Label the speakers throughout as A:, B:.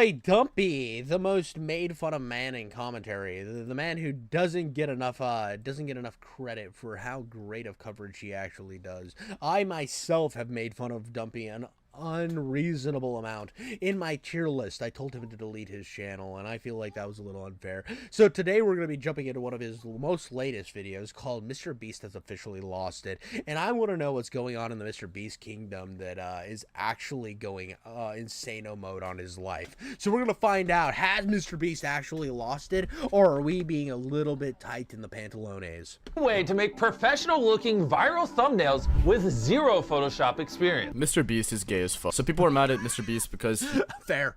A: Hey, Dumpy, the most made fun of man in commentary, the man who doesn't get enough credit for how great of coverage he actually does. I myself have made fun of Dumpy an unreasonable amount in my tier list. I told him to delete his channel, and I feel like that was a little unfair. So today we're going to be jumping into one of his most latest videos called Mr. Beast Has Officially Lost It, and I want to know what's going on in the Mr. Beast kingdom that is actually going insano mode on his life. So we're going to find out, has Mr. Beast actually lost it, or are we being a little bit tight in the pantalones?
B: Way to make professional looking viral thumbnails with zero Photoshop experience.
C: Mr. Beast is gay as fuck. So people are mad at Mr. Beast because
A: fair.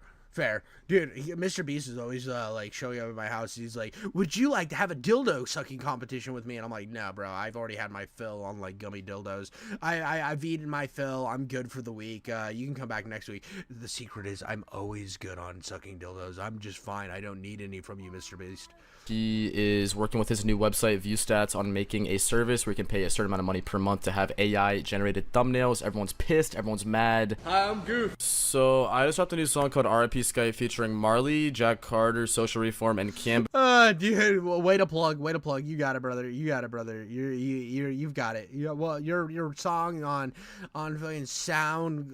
A: Dude, Mr. Beast is always like showing up at my house. He's like, would you like to have a dildo sucking competition with me? And I'm like, no, bro, I've already had my fill on like gummy dildos. I've eaten my fill. I'm good for the week. You can come back next week. The secret is I'm always good on sucking dildos. I'm just fine. I don't need any from you, Mr. Beast.
C: he is working with his new website, ViewStats, on making a service where you can pay a certain amount of money per month to have AI generated thumbnails. Everyone's pissed. Everyone's mad.
A: Hi, I'm Goof.
C: So I just dropped a new song called R.I.P. Skype featuring Marley, Jack Carter, Social Reform, and Cam.
A: Dude, way to plug. You got it, brother. You've got it. Your song on fucking Sound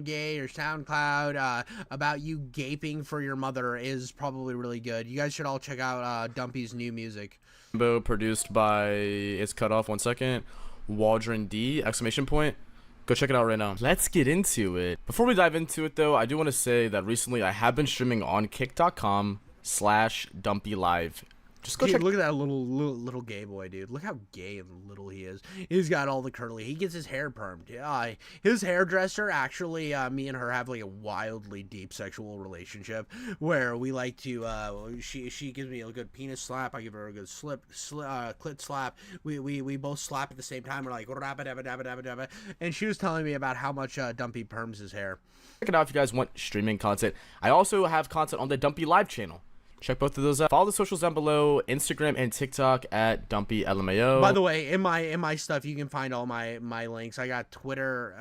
A: Gay or SoundCloud about you gaping for your mother is probably really good. You guys should all check out Dumpy's new music.
C: Produced by, it's cut off 1 second, Waldron D, exclamation point. Go check it out right now. Let's get into it. Before we dive into it though, I do want to say that recently I have been streaming on kick.com/DumpyLive. Just go
A: Dude,
C: check.
A: look at that little gay boy, dude. Look how gay and little he is. He's got all the curly. He gets his hair permed. His hairdresser, actually, me and her have like a wildly deep sexual relationship where we like to, she gives me a good penis slap. I give her a good clit slap. We both slap at the same time. We're like, rabba-dabba-dabba-dabba-dabba. And she was telling me about how much Dumpy perms his hair.
C: Check it out if you guys want streaming content. I also have content on the Dumpy Live channel. Check both of those out. Follow the socials down below, Instagram and TikTok at DumpyLMAO.
A: By the way, in my stuff, you can find all my links. I got Twitter.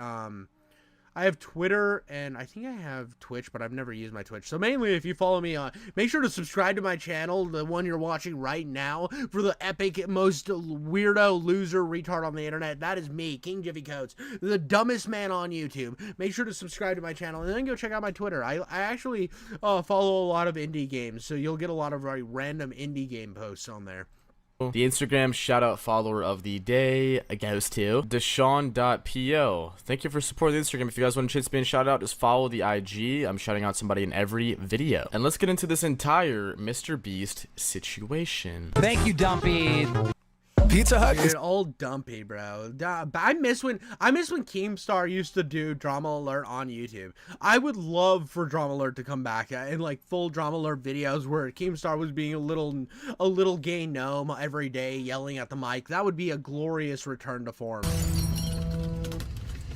A: I have Twitter, and I think I have Twitch, but I've never used my Twitch. So mainly, if you follow me on, make sure to subscribe to my channel, the one you're watching right now, for the epic, most weirdo, loser, retard on the internet. That is me, King Jiffy Coats, the dumbest man on YouTube. Make sure to subscribe to my channel, and then go check out my Twitter. I actually follow a lot of indie games, so you'll get a lot of very random indie game posts on there.
C: The Instagram shout-out follower of the day goes to Deshaun.po. Thank you for supporting the Instagram. If you guys want a chance to be in shout-out, just follow the IG. I'm shouting out somebody in every video. And let's get into this entire Mr. Beast situation.
D: Thank you, Dumpy.
A: Pizza Hut, dude, old Dumpy, bro. I miss when Keemstar used to do Drama Alert on YouTube. I would love for Drama Alert to come back in like full Drama Alert videos where Keemstar was being a little gay gnome every day yelling at the mic. That would be a glorious return to form.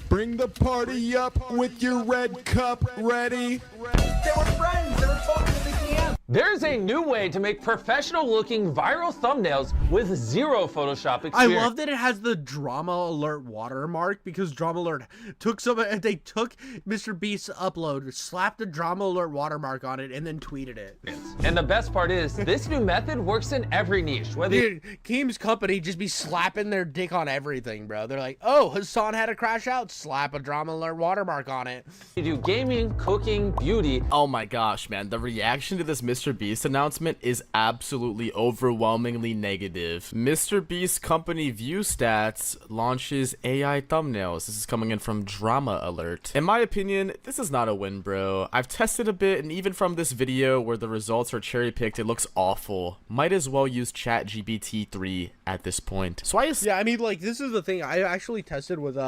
E: Bring the party up with your red cup ready.
D: They were friends. They were talking to the DM.
B: There's a new way to make professional looking viral thumbnails with zero Photoshop experience.
A: I love that it has the Drama Alert watermark because Drama Alert took they took Mr. Beast's upload, slapped the Drama Alert watermark on it, and then tweeted it.
B: And the best part is, this new method works in every niche. Whether
A: Dude, Keem's company just be slapping their dick on everything, bro. They're like, oh, Hassan had a crash out, slap a Drama Alert watermark on it.
B: you do gaming, cooking, beauty.
C: Oh my gosh, man. The reaction to this Mr. Beast announcement is absolutely overwhelmingly negative. Mr. Beast company ViewStats launches AI thumbnails. This is coming in from Drama Alert. In my opinion, this is not a win, bro. I've tested a bit, and even from this video where the results are cherry-picked, it looks awful. Might as well use ChatGPT-3 at this point. So
A: yeah, I mean, like, this is the thing. I actually tested with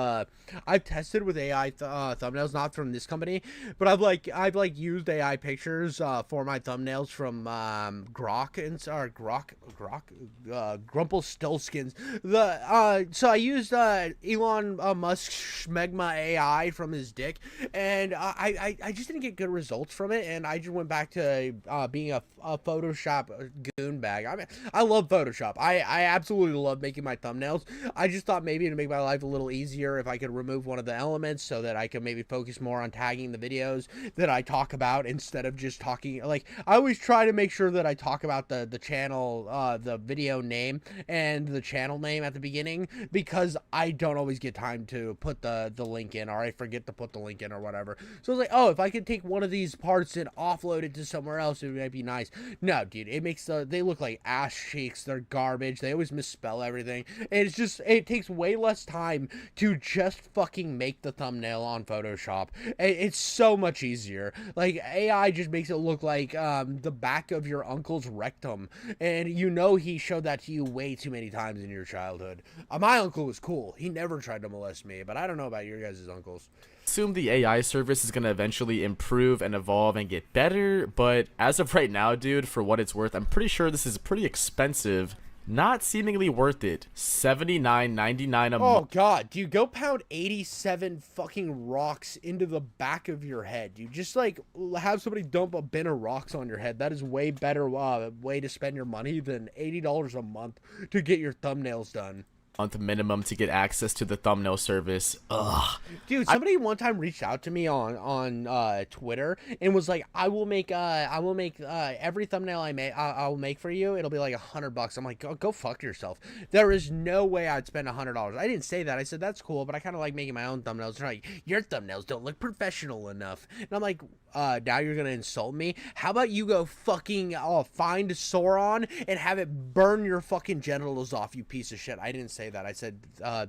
A: I've tested with AI thumbnails, not from this company, but I've used AI pictures for my thumbnails thumbnails from Grok and Grumpelstiltskins. So I used Elon Musk's Schmegma AI from his dick, and I just didn't get good results from it, and I just went back to being a Photoshop goon bag. I mean, I love Photoshop. I absolutely love making my thumbnails. I just thought maybe to make my life a little easier if I could remove one of the elements so that I could maybe focus more on tagging the videos that I talk about instead of just talking. Like, I always try to make sure that I talk about the channel, the video name and the channel name at the beginning, because I don't always get time to put the link in, or I forget to put the link in or whatever. So I was like, oh, if I could take one of these parts and offload it to somewhere else, it might be nice. No, dude, it makes they look like ass cheeks. They're garbage. They always misspell everything. And it's just, it takes way less time to just fucking make the thumbnail on Photoshop. It's so much easier. Like, AI just makes it look like the back of your uncle's rectum, and you know he showed that to you way too many times in your childhood. My uncle was cool. He never tried to molest me, but I don't know about your guys' uncles.
C: Assume the AI service is going to eventually improve and evolve and get better, but as of right now, dude, for what it's worth, I'm pretty sure this is pretty expensive. Not seemingly worth it. $79.99 a month.
A: Oh god, dude, go pound 87 fucking rocks into the back of your head. You just like have somebody dump a bin of rocks on your head. That is way better way to spend your money than $80 a month to get your thumbnails done.
C: Month minimum to get access to the thumbnail service. Ugh.
A: Dude, somebody one time reached out to me on Twitter and was like, I will make every thumbnail I'll make for you. It'll be like $100. I'm like, go fuck yourself. There is no way I'd spend $100. I didn't say that. I said that's cool, but I kind of like making my own thumbnails. They're like, your thumbnails don't look professional enough. And I'm like, now you're gonna insult me? How about you go fucking find Sauron and have it burn your fucking genitals off, you piece of shit. I didn't say that. I said,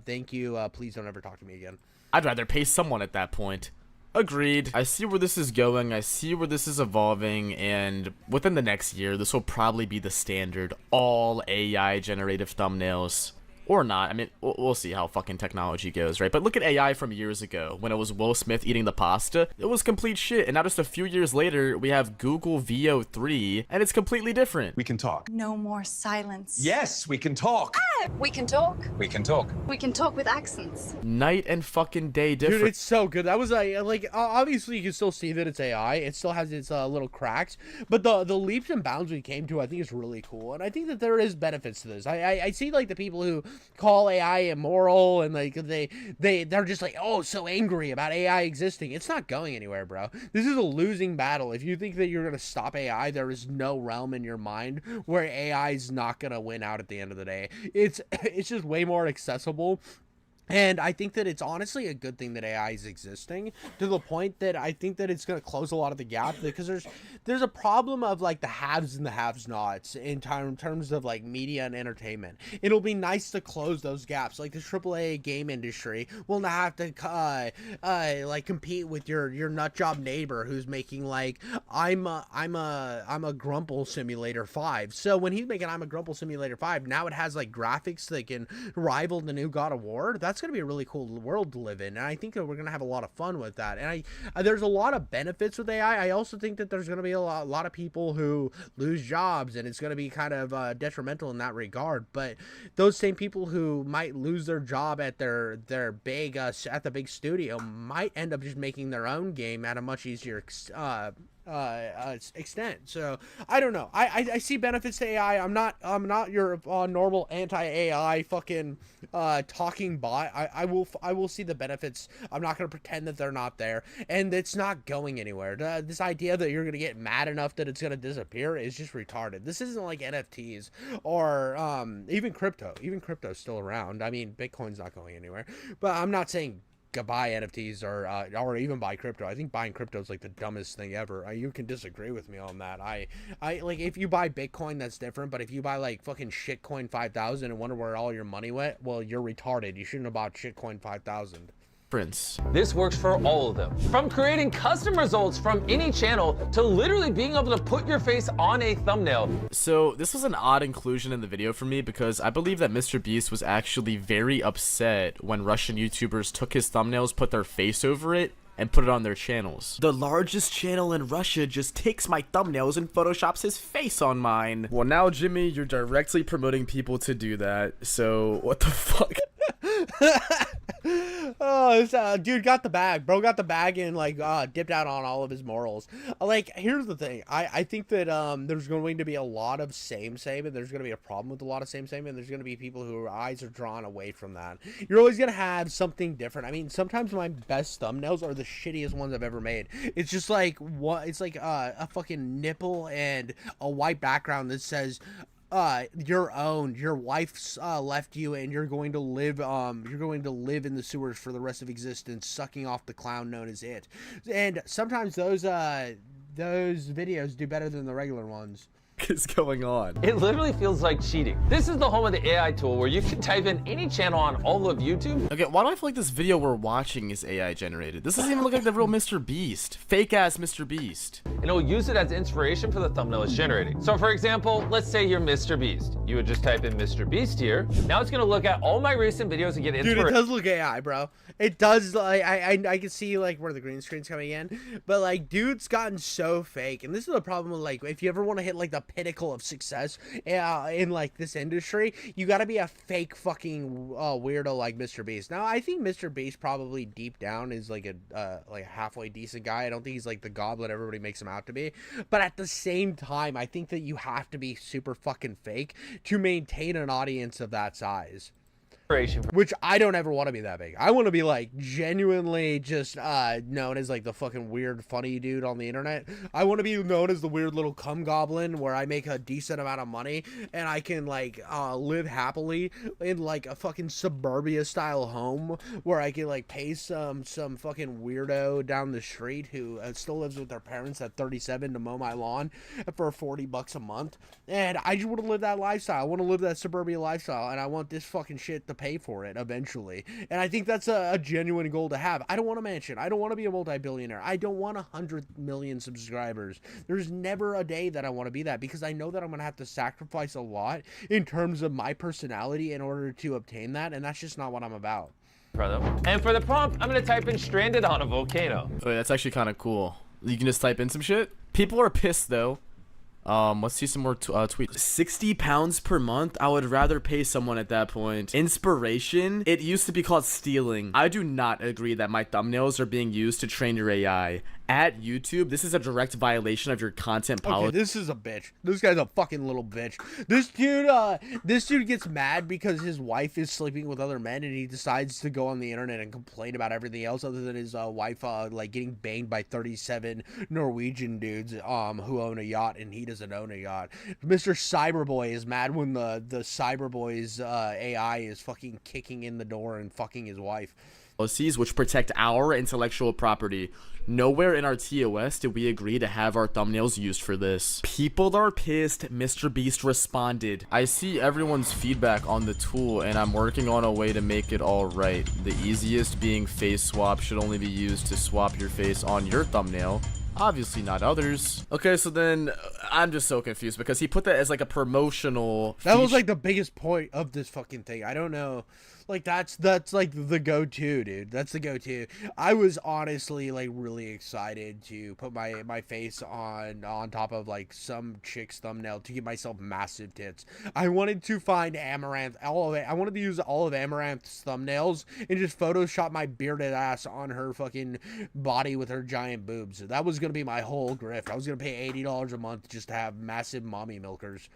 A: thank you. Please don't ever talk to me again.
C: I'd rather pay someone at that point. Agreed. I see where this is going. I see where this is evolving, and within the next year, this will probably be the standard all AI generative thumbnails. Or not. I mean, we'll see how fucking technology goes, right? But look at AI from years ago when it was Will Smith eating the pasta. It was complete shit. And now just a few years later, we have Google VO3, and it's completely different.
E: We can talk.
F: No more silence.
E: Yes, we can talk.
F: We can talk.
E: We can talk.
F: We can talk with accents.
C: Night and fucking day different.
A: Dude, it's so good. That was like obviously you can still see that it's AI. It still has its little cracks, but the leaps and bounds we came to, I think, is really cool. And I think that there is benefits to this. I see like the people who call AI immoral and like they're just like, oh, so angry about AI existing. It's not going anywhere, bro. This is a losing battle. If you think that you're gonna stop AI, there is no realm in your mind where AI is not gonna win out at the end of the day. It's just way more accessible. And I think that it's honestly a good thing that AI is existing, to the point that I think that it's going to close a lot of the gap, because there's a problem of like the haves and the have-nots in terms of like media and entertainment. It'll be nice to close those gaps. Like the AAA game industry will not have to like compete with your nut job neighbor who's making like I'm a Grumple Simulator 5. So when he's making I'm a Grumple Simulator 5, now it has like graphics that can rival the new God of War. That's going to be a really cool world to live in, and I think that we're going to have a lot of fun with that. And there's a lot of benefits with AI. I also think that there's going to be a lot of people who lose jobs, and it's going to be kind of detrimental in that regard. But those same people who might lose their job at their big at the big studio might end up just making their own game at a much easier extent. So I don't know. I see benefits to AI. I'm not your normal anti-AI fucking talking bot. I will see the benefits. I'm not gonna pretend that they're not there, and it's not going anywhere. This idea that you're gonna get mad enough that it's gonna disappear is just retarded. This isn't like NFTs or even crypto. Even crypto's still around. I mean, Bitcoin's not going anywhere, but I'm not saying buy NFTs or even buy crypto. I think buying crypto is like the dumbest thing ever. You can disagree with me on that. I like, if you buy Bitcoin, that's different, but if you buy like fucking shitcoin 5,000 and wonder where all your money went, well, you're retarded. You shouldn't have bought shitcoin 5,000.
B: This works for all of them. From creating custom results from any channel to literally being able to put your face on a thumbnail.
C: So this was an odd inclusion in the video for me, because I believe that MrBeast was actually very upset when Russian YouTubers took his thumbnails, put their face over it, and put it on their channels. The largest channel in Russia just takes my thumbnails and photoshops his face on mine. Well, now, Jimmy, you're directly promoting people to do that, so what the fuck?
A: Oh, this, dude got the bag. Bro got the bag and like dipped out on all of his morals. Like, here's the thing. I think that there's going to be a lot of same, and there's going to be a problem with a lot of same, and there's going to be people whose eyes are drawn away from that. You're always going to have something different. I mean, sometimes my best thumbnails are the shittiest ones I've ever made. It's just like what? It's like a fucking nipple and a white background that says you're owned, your wife's left you, and you're going to live in the sewers for the rest of existence, sucking off the clown known as it. And sometimes those videos do better than the regular ones.
C: Is going on?
B: It literally feels like cheating. This is the home of the AI tool where you can type in any channel on all of YouTube.
C: Okay, why do I feel like this video we're watching is AI generated? This doesn't even look like the real MrBeast. Fake ass MrBeast.
B: And it will use it as inspiration for the thumbnail it's generating. So for example, let's say you're MrBeast. You would just type in MrBeast here. Now it's gonna look at all my recent videos and get inspiration.
A: Dude, it does look AI, bro. It does. Like, I can see like where the green screen's coming in, but like, dude's gotten so fake. And this is the problem with like, if you ever want to hit like the pinnacle of success in like this industry, you got to be a fake fucking weirdo like MrBeast. Now, I think MrBeast probably deep down is like a halfway decent guy. I don't think he's like the goblin everybody makes him out to be. But at the same time, I think that you have to be super fucking fake to maintain an audience of that size. Which I don't ever want to be that big. I want to be like genuinely just known as like the fucking weird funny dude on the internet. I want to be known as the weird little cum goblin where I make a decent amount of money and I can like live happily in like a fucking suburbia style home where I can like pay some fucking weirdo down the street who still lives with their parents at 37 to mow my lawn for $40 a month. And I just want to live that lifestyle. I want to live that suburbia lifestyle, and I want this fucking shit to pay for it eventually. And I think that's a genuine goal to have. I don't want a mansion. I don't want to be a multi-billionaire. I don't want 100 million subscribers. There's never a day that I want to be that, because I know that I'm going to have to sacrifice a lot in terms of my personality in order to obtain that, and that's just not what I'm about.
B: And for the prompt, I'm going to type in stranded on a volcano.
C: Wait, that's actually kind of cool. You can just type in some shit. People are pissed though. Let's see some more tweets. 60 pounds per month? I would rather pay someone at that point. Inspiration? It used to be called stealing. I do not agree that my thumbnails are being used to train your AI. At YouTube, this is a direct violation of your content policy.
A: Okay, this is a bitch. This guy's a fucking little bitch. This dude gets mad because his wife is sleeping with other men, and he decides to go on the internet and complain about everything else other than his wife like getting banged by 37 Norwegian dudes who own a yacht, and he doesn't own a yacht. Mr. Cyberboy is mad when the Cyberboy's AI is fucking kicking in the door and fucking his wife.
C: Policies which protect our intellectual property. Nowhere in our TOS did we agree to have our thumbnails used for this. People are pissed. MrBeast responded. I see everyone's feedback on the tool, and I'm working on a way to make it all right. The easiest being face swap should only be used to swap your face on your thumbnail. Obviously not others. Okay, so then I'm just so confused because he put that as like a promotional
A: That was like the biggest point of this fucking thing. I don't know. Like that's like the go-to, dude. That's the go-to. I was honestly like really excited to put my face on top of like some chick's thumbnail to give myself massive tits. I wanted to find Amaranth, all of it. I wanted to use all of Amaranth's thumbnails and just Photoshop my bearded ass on her fucking body with her giant boobs. That was gonna be my whole grift. I was gonna pay $80 a month just to have massive mommy milkers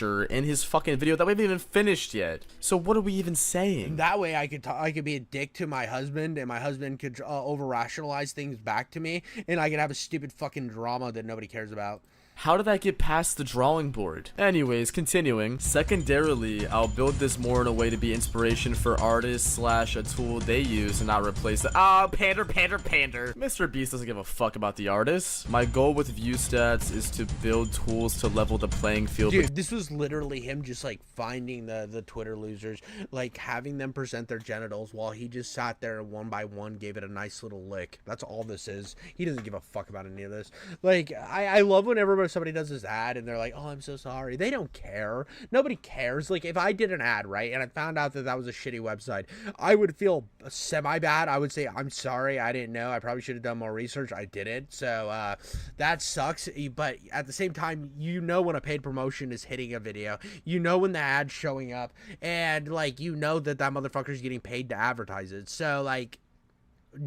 C: in his fucking video that we haven't even finished yet. So what are we even saying?
A: That way I could be a dick to my husband, and my husband could over rationalize things back to me, and I could have a stupid fucking drama that nobody cares about.
C: How did that get past the drawing board? Anyways, continuing. Secondarily, I'll build this more in a way to be inspiration for artists / a tool they use and not replace it. Pander. MrBeast doesn't give a fuck about the artists. My goal with view stats is to build tools to level the playing field.
A: Dude, this was was literally him just like finding the Twitter losers, like having them present their genitals while he just sat there and one by one gave it a nice little lick. That's all this is. He doesn't give a fuck about any of this. Like, I love whenever somebody does this ad and they're like, oh, I'm so sorry. They don't care. Nobody cares. Like, if I did an ad, right, and I found out that that was a shitty website, I would feel semi-bad. I would say, I'm sorry, I didn't know. I probably should have done more research. I didn't. So, that sucks. But at the same time, you know when a paid promotion is hitting a video. You know when the ad's showing up. And, like, you know that motherfucker's getting paid to advertise it. So, like,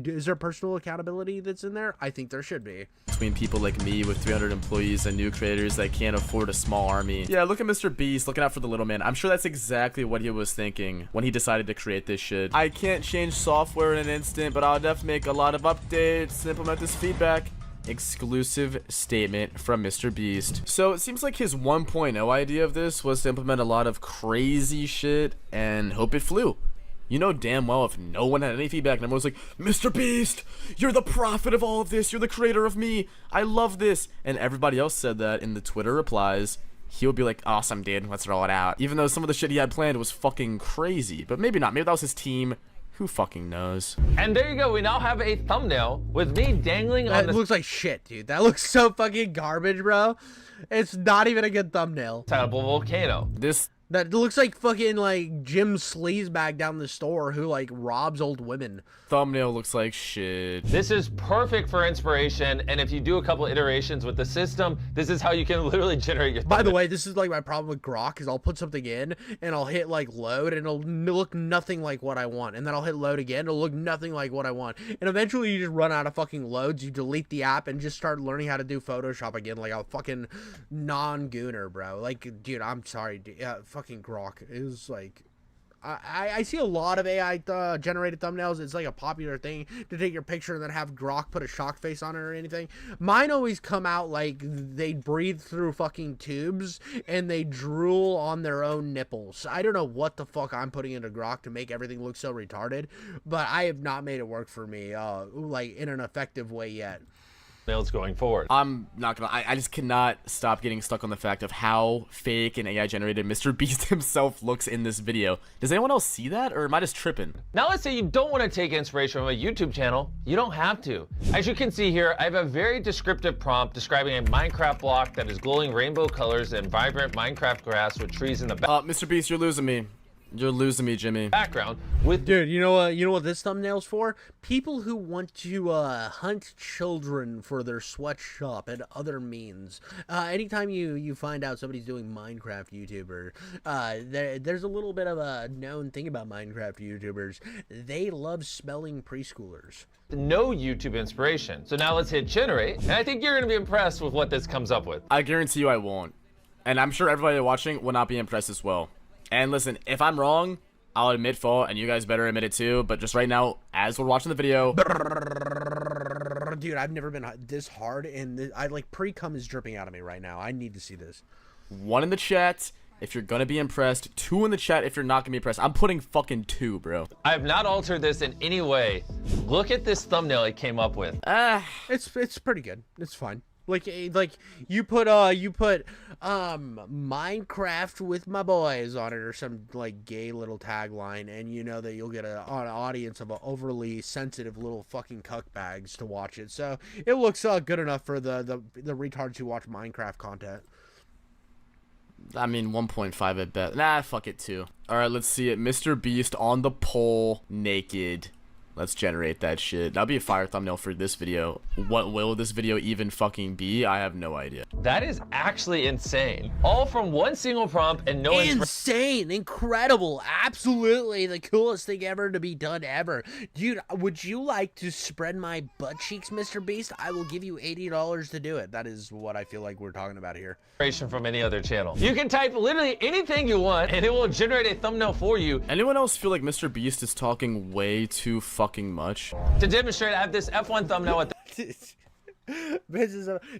A: is there personal accountability that's in there? I think there should be.
C: Between people like me with 300 employees and new creators that can't afford a small army. Yeah, look at MrBeast looking out for the little man. I'm sure that's exactly what he was thinking when he decided to create this shit. I can't change software in an instant, but I'll definitely make a lot of updates, implement this feedback. Exclusive statement from MrBeast. So it seems like his 1.0 idea of this was to implement a lot of crazy shit and hope it flew. You know damn well if no one had any feedback and everyone was like, MrBeast, you're the prophet of all of this, you're the creator of me, I love this, and everybody else said that in the Twitter replies, he would be like, awesome dude, let's roll it out. Even though some of the shit he had planned was fucking crazy, but maybe not, maybe that was his team. Who fucking knows?
B: And there you go. We now have a thumbnail with me dangling on
A: That looks like shit, dude. That looks so fucking garbage, bro. It's not even a good thumbnail.
B: the side of a volcano.
A: That looks like fucking like Jim Sleazebag down the store who like robs old women.
C: Thumbnail looks like shit.
B: This is perfect for inspiration, and if you do a couple iterations with the system, this is how you can literally generate your
A: By the way, this is like my problem with Grok is I'll put something in and I'll hit like load and it'll look nothing like what I want, and then I'll hit load again, it'll look nothing like what I want, and eventually you just run out of fucking loads, you delete the app and just start learning how to do Photoshop again like a fucking non-gooner, bro. Like, dude, I'm sorry, dude. Fucking Grok is like, I see a lot of AI generated thumbnails. It's like a popular thing to take your picture and then have Grok put a shock face on it or anything. Mine always come out like they breathe through fucking tubes and they drool on their own nipples. I don't know what the fuck I'm putting into Grok to make everything look so retarded, but I have not made it work for me like in an effective way yet.
B: thumbnails going forward.
C: I'm not gonna, I just cannot stop getting stuck on the fact of how fake and AI generated MrBeast himself looks in this video. Does anyone else see that, or am I just tripping?
B: Now let's say you don't want to take inspiration from a YouTube channel. You don't have to. As you can see here, I have a very descriptive prompt describing a Minecraft block that is glowing rainbow colors and vibrant Minecraft grass with trees in the
C: MrBeast, you're losing me. You're losing me, Jimmy.
B: background with
A: Dude, you know what this thumbnail's for? People who want to hunt children for their sweatshop and other means. Anytime you find out somebody's doing Minecraft YouTuber, there's a little bit of a known thing about Minecraft YouTubers. They love smelling preschoolers.
B: no YouTube inspiration. So now let's hit generate, and I think you're gonna be impressed with what this comes up with.
C: I guarantee you I won't. And I'm sure everybody watching will not be impressed as well. And listen, if I'm wrong, I'll admit fault, and you guys better admit it too. But just right now, as we're watching the video,
A: dude, I've never been this hard, and I like pre-cum is dripping out of me right now. I need to see this.
C: 1 in the chat if you're gonna be impressed, 2 in the chat if you're not gonna be impressed. I'm putting fucking 2, bro.
B: I have not altered this in any way. Look at this thumbnail I came up with.
A: It's pretty good. It's fine. Like you put Minecraft with my boys on it or some like gay little tagline, and you know that you'll get an audience of overly sensitive little fucking cuck bags to watch it. So it looks good enough for the retards who watch Minecraft content.
C: I mean, 1.5 at best. Nah, fuck it, 2. Alright, let's see it. MrBeast on the pole, naked. Let's generate that shit. That'll be a fire thumbnail for this video. What will this video even fucking be? I have no idea.
B: That is actually insane. All from one single prompt and no inspiration.
A: Insane, incredible, absolutely the coolest thing ever to be done ever. Dude, would you like to spread my butt cheeks, MrBeast? I will give you $80 to do it. That is what I feel like we're talking about here.
B: From any other channel. You can type literally anything you want and it will generate a thumbnail for you.
C: Anyone else feel like MrBeast is talking way too fucking much?
B: To demonstrate, I have this F1 thumbnail with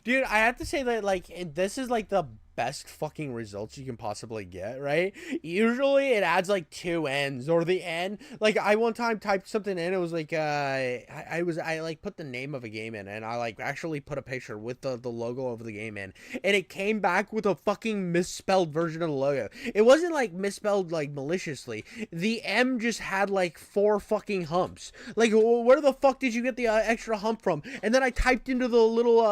A: Dude, I have to say that like this is like the best fucking results you can possibly get, right? Usually it adds like 2 N's, or the N. Like I one time typed something in, it was like I like put the name of a game in, and I like actually put a picture with the logo of the game in, and it came back with a fucking misspelled version of the logo. It wasn't like misspelled like maliciously. The M just had like 4 fucking humps. Like where the fuck did you get the extra hump from? And then I typed into the little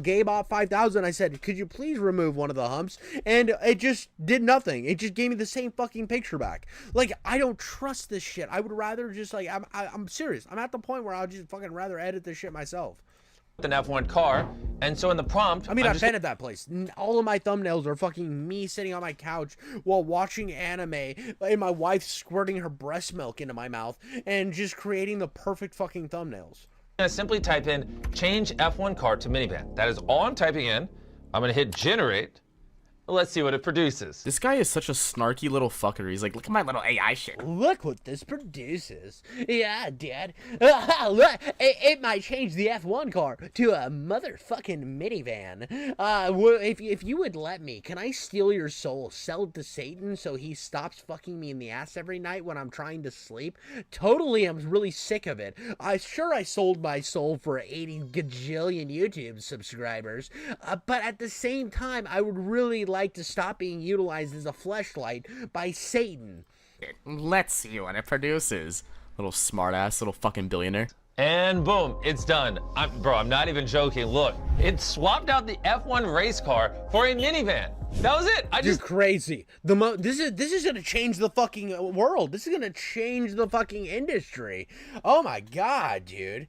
A: GameBot 5000. I said, could you please remove one of the humps? And it just did nothing. It just gave me the same fucking picture back. Like, I don't trust this shit. I would rather just like, I'm serious. I'm at the point where I'll just fucking rather edit this shit myself.
B: An F1 car, and so in the prompt,
A: I mean, I've been at that place. All of my thumbnails are fucking me sitting on my couch while watching anime, and my wife squirting her breast milk into my mouth, and just creating the perfect fucking thumbnails.
B: I'm gonna simply type in change F1 car to minivan. That is all I'm typing in. I'm gonna hit generate. Let's see what it produces.
C: This guy is such a snarky little fucker. He's like, look at my little AI shit.
A: Look what this produces. Yeah, Dad. Look, it might change the F1 car to a motherfucking minivan. If you would let me, can I steal your soul, sell it to Satan so he stops fucking me in the ass every night when I'm trying to sleep? Totally, I'm really sick of it. I sold my soul for 80 gajillion YouTube subscribers, but at the same time, I would really like to stop being utilized as a fleshlight by Satan.
C: Let's see what it produces. Little smartass, little fucking billionaire.
B: And boom, it's done. Bro, I'm not even joking. Look, it swapped out the F1 race car for a minivan. That was it.
A: Dude, crazy. This is gonna change the fucking world. This is gonna change the fucking industry. Oh my god, dude.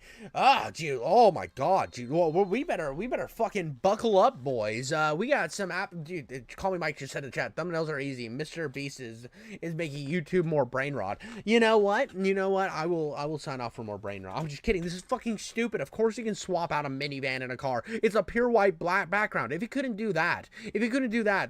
A: Dude. Oh my god, dude. Well, we better fucking buckle up, boys. We got some dude. Call me Mike. Just said in the chat. Thumbnails are easy. MrBeast is making YouTube more brain rot. You know what? I will sign off for more brain rot. I'm just kidding. This is fucking stupid. Of course you can swap out a minivan in a car. It's a pure white black background. If you couldn't do that,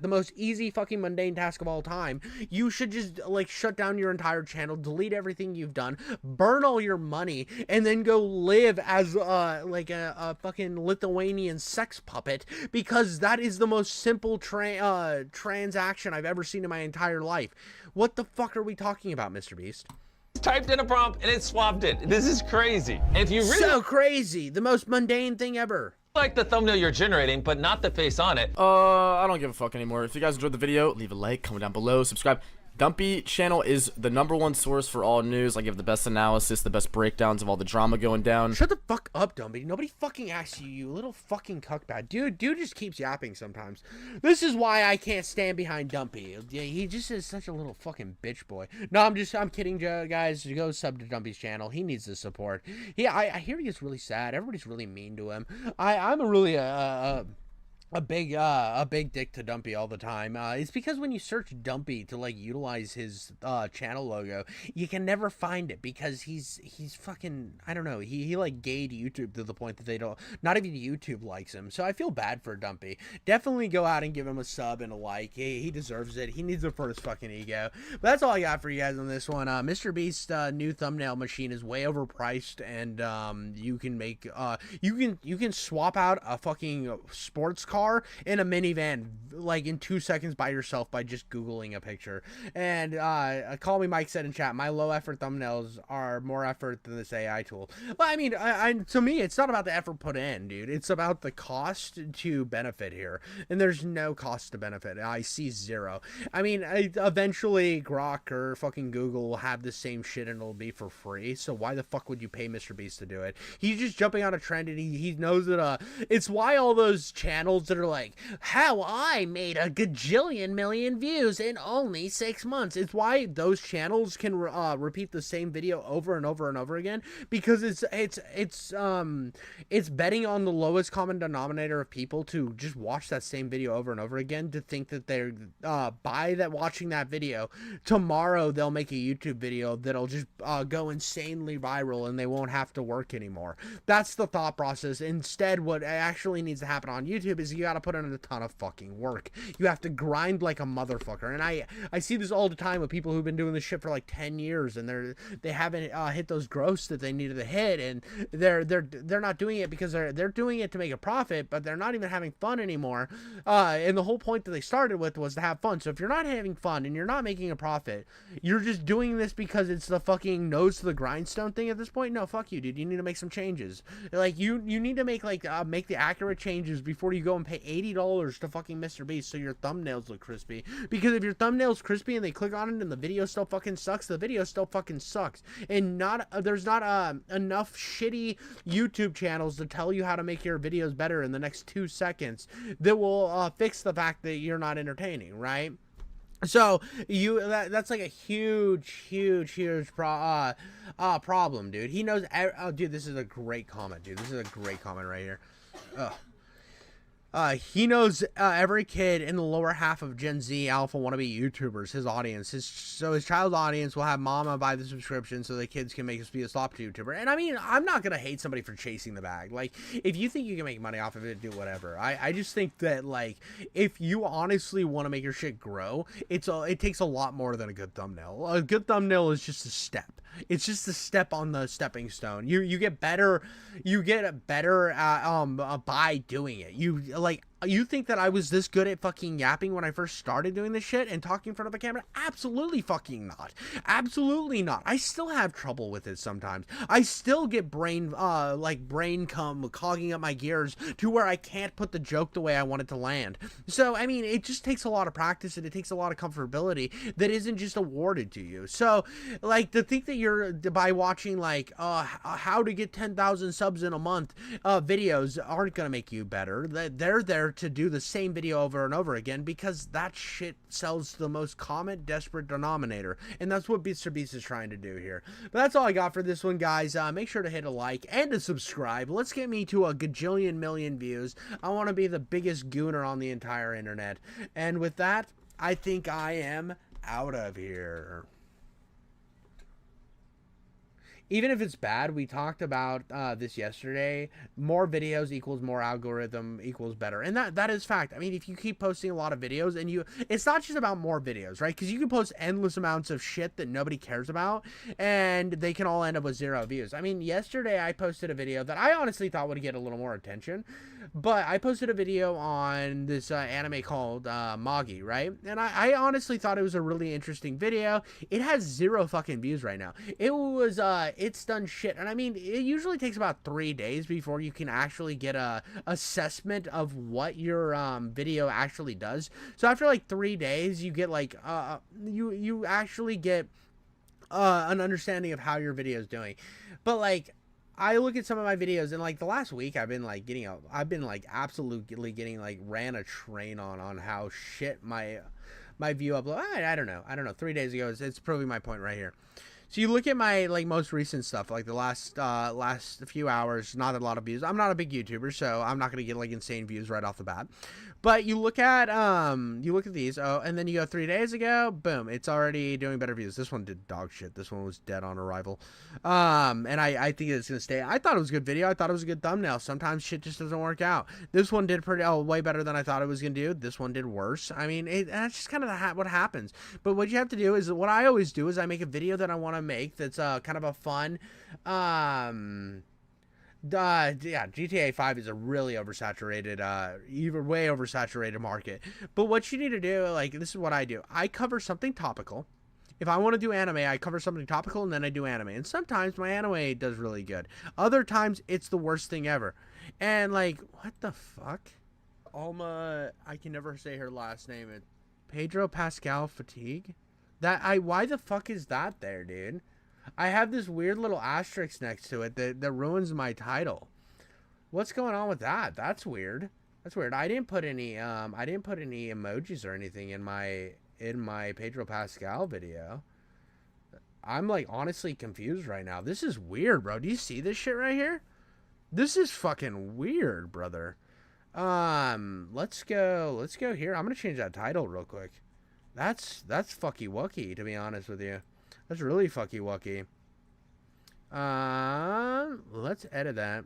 A: the most easy fucking mundane task of all time, you should just like shut down your entire channel, delete everything you've done, burn all your money, and then go live as like a fucking Lithuanian sex puppet, because that is the most simple transaction I've ever seen in my entire life. What the fuck are we talking about, MrBeast?
B: Typed in a prompt and it swapped it. This is crazy. If you really
A: so crazy, the most mundane thing ever.
B: Like the thumbnail you're generating, but not the face on it.
C: I don't give a fuck anymore. If you guys enjoyed the video, leave a like, comment down below, subscribe. Dumpy channel is the #1 source for all news. I give the best analysis, the best breakdowns of all the drama going down.
A: Shut the fuck up, Dumpy. Nobody fucking asks you, you little fucking cuckbag. Dude just keeps yapping sometimes. This is why I can't stand behind Dumpy. He just is such a little fucking bitch boy. No, I'm kidding, guys. Go sub to Dumpy's channel. He needs the support. Yeah, I hear he gets really sad. Everybody's really mean to him. I'm a really a big dick to Dumpy all the time. It's because when you search Dumpy to like utilize his channel logo, you can never find it because he's fucking, I don't know, he like gayed YouTube to the point that they don't, not even YouTube likes him. So I feel bad for Dumpy. Definitely go out and give him a sub and a like. He deserves it. He needs it for his fucking ego. But that's all I got for you guys on this one. MrBeast's new thumbnail machine is way overpriced, and you can make you can swap out a fucking sports car in a minivan like in 2 seconds by yourself by just googling a picture. And call me Mike said in chat, my low effort thumbnails are more effort than this AI tool. Well, I mean, to me it's not about the effort put in, dude. It's about the cost to benefit here, and there's no cost to benefit. I see zero. I mean, eventually Grok or fucking Google will have the same shit and it'll be for free, so why the fuck would you pay MrBeast to do it? He's just jumping on a trend, and he knows that it's why all those channels that are like, how I made a gajillion million views in only 6 months. It's why those channels can repeat the same video over and over and over again, because it's betting on the lowest common denominator of people to just watch that same video over and over again, to think that they're by that watching that video tomorrow they'll make a YouTube video that'll just go insanely viral and they won't have to work anymore. That's the thought process. Instead, what actually needs to happen on YouTube is because you got to put in a ton of fucking work. You have to grind like a motherfucker. And I see this all the time with people who've been doing this shit for like 10 years and they haven't hit those growths that they needed to hit, and they're not doing it because they're doing it to make a profit, but they're not even having fun anymore. And the whole point that they started with was to have fun. So if you're not having fun and you're not making a profit, you're just doing this because it's the fucking nose to the grindstone thing at this point. No, fuck you, dude. You need to make some changes. Like you need to make the accurate changes before you go and pay $80 to fucking MrBeast so your thumbnails look crispy. Because if your thumbnail's crispy and they click on it and the video still fucking sucks, the video still fucking sucks. And there's not enough shitty YouTube channels to tell you how to make your videos better in the next 2 seconds that will fix the fact that you're not entertaining, right? So that's like a huge problem, dude. He knows. Oh, dude, this is a great comment, dude. This is a great comment right here. He knows every kid in the lower half of Gen Z alpha wannabe YouTubers, his audience. So his child audience will have mama buy the subscription so the kids can make us be a slop YouTuber. And I mean, I'm not going to hate somebody for chasing the bag. Like, if you think you can make money off of it, do whatever. I just think that, like, if you honestly want to make your shit grow, it takes a lot more than a good thumbnail. A good thumbnail is just a step. It's just a step on the stepping stone. You get better. You get better by doing it. You think that I was this good at fucking yapping when I first started doing this shit and talking in front of a camera? Absolutely fucking not. Absolutely not. I still have trouble with it sometimes. I still get brain cum clogging up my gears to where I can't put the joke the way I want it to land. So, I mean, it just takes a lot of practice and it takes a lot of comfortability that isn't just awarded to you. So, like, to think that you're, by watching, like, how to get 10,000 subs in a month videos aren't going to make you better. They're there to do the same video over and over again because that shit sells the most common desperate denominator, and that's what MrBeast is trying to do here. But that's all I got for this one, guys. Make sure to hit a like and a subscribe. Let's get me to a gajillion million views. I want to be the biggest gooner on the entire internet, and with that, I think I am out of here. Even if it's bad, we talked about this yesterday. More videos equals more algorithm equals better. And that is fact. I mean, if you keep posting a lot of videos and it's not just about more videos, right? Because you can post endless amounts of shit that nobody cares about and they can all end up with 0 views. I mean, yesterday I posted a video that I honestly thought would get a little more attention. But I posted a video on this anime called Magi, right? And I honestly thought it was a really interesting video. It has 0 fucking views right now. It's done shit. And I mean, it usually takes about 3 days before you can actually get a assessment of what your video actually does. So after like 3 days, you get like you actually get an understanding of how your video is doing. But like, I look at some of my videos and like the last week I've been absolutely getting like ran a train on how shit my view upload. I don't know. 3 days ago, it's proving my point right here. So you look at my like most recent stuff, like the last few hours, not a lot of views. I'm not a big YouTuber, so I'm not gonna get like insane views right off the bat. But you look at these, and then you go 3 days ago, boom, it's already doing better views. This one did dog shit. This one was dead on arrival. And I think it's gonna stay. I thought it was a good video. I thought it was a good thumbnail. Sometimes shit just doesn't work out. This one did way better than I thought it was gonna do. This one did worse. I mean, that's just kind of what happens. But what you have to do is, what I always do is I make a video that I want to make that's kind of a fun yeah, GTA 5 is a really oversaturated even way oversaturated market. But what you need to do, like, this is what I do. I cover something topical. If I want to do anime, I cover something topical and then I do anime. And sometimes my anime does really good. Other times it's the worst thing ever. And like, what the fuck? Alma, I can never say her last name. It's Pedro Pascal Fatigue. Why the fuck is that there, dude? I have this weird little asterisk next to it that ruins my title. What's going on with that? That's weird. That's weird. I didn't put any emojis or anything in my Pedro Pascal video. I'm like honestly confused right now. This is weird, bro. Do you see this shit right here? This is fucking weird, brother. Let's go here. I'm gonna change that title real quick. That's fucky wucky, to be honest with you. That's really fucky wucky. Let's edit that.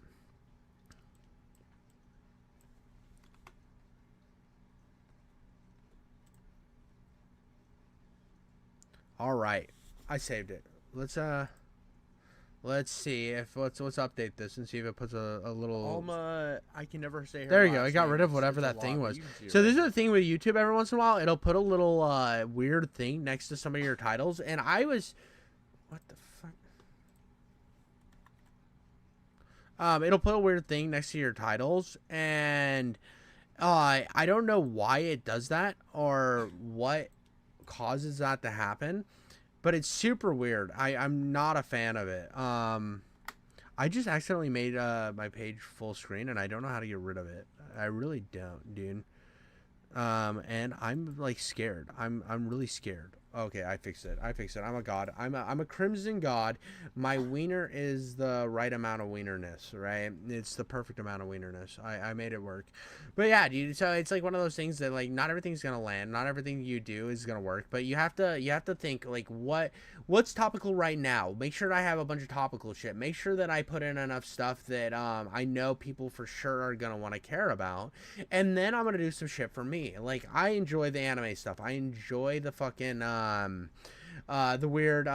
A: All right, I saved it. Let's see if let's update this and see if it puts a little.
C: Alma, I can never say her
A: There you go.
C: last
A: I got
C: name.
A: rid of whatever
C: It's a
A: that thing
C: lot
A: was.
C: easier.
A: So this is the thing with YouTube. Every once in a while, it'll put a little weird thing next to some of your titles, and I was, what the fuck? It'll put a weird thing next to your titles, and I don't know why it does that or what causes that to happen, but it's super weird. I'm not a fan of it. I just accidentally made my page full screen, and I don't know how to get rid of it. I really don't, dude. And I'm like scared. I'm really scared. Okay, I fixed it. I'm a god. I'm a crimson god. My wiener is the right amount of wienerness, right? It's the perfect amount of wienerness. I made it work. But yeah, dude, so it's like one of those things that like not everything's gonna land, not everything you do is gonna work, but you have to think like what's topical right now. Make sure I have a bunch of topical shit. Make sure that I put in enough stuff that I know people for sure are gonna want to care about, and then I'm gonna do some shit for me. Like I enjoy the anime stuff. I enjoy the fucking the weird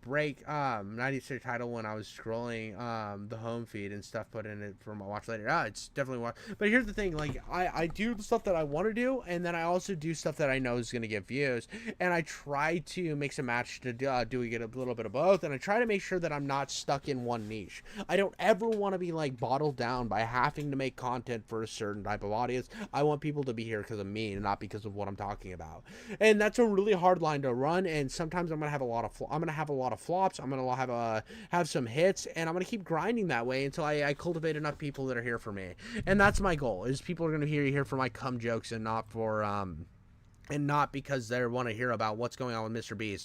A: break 96 title when I was scrolling the home feed and stuff put in it for my watch later. It's definitely one. But here's the thing, like I do the stuff that I want to do, and then I also do stuff that I know is gonna get views, and I try to mix and match to do get a little bit of both, and I try to make sure that I'm not stuck in one niche. I don't ever want to be like bottled down by having to make content for a certain type of audience. I want people to be here because of me and not because of what I'm talking about, and that's a really hard line to run. And sometimes I'm gonna have a lot of flops. I'm gonna have some hits, and I'm gonna keep grinding that way until I cultivate enough people that are here for me. And that's my goal. Is people are gonna hear for my cum jokes and not for and not because they want to hear about what's going on with MrBeast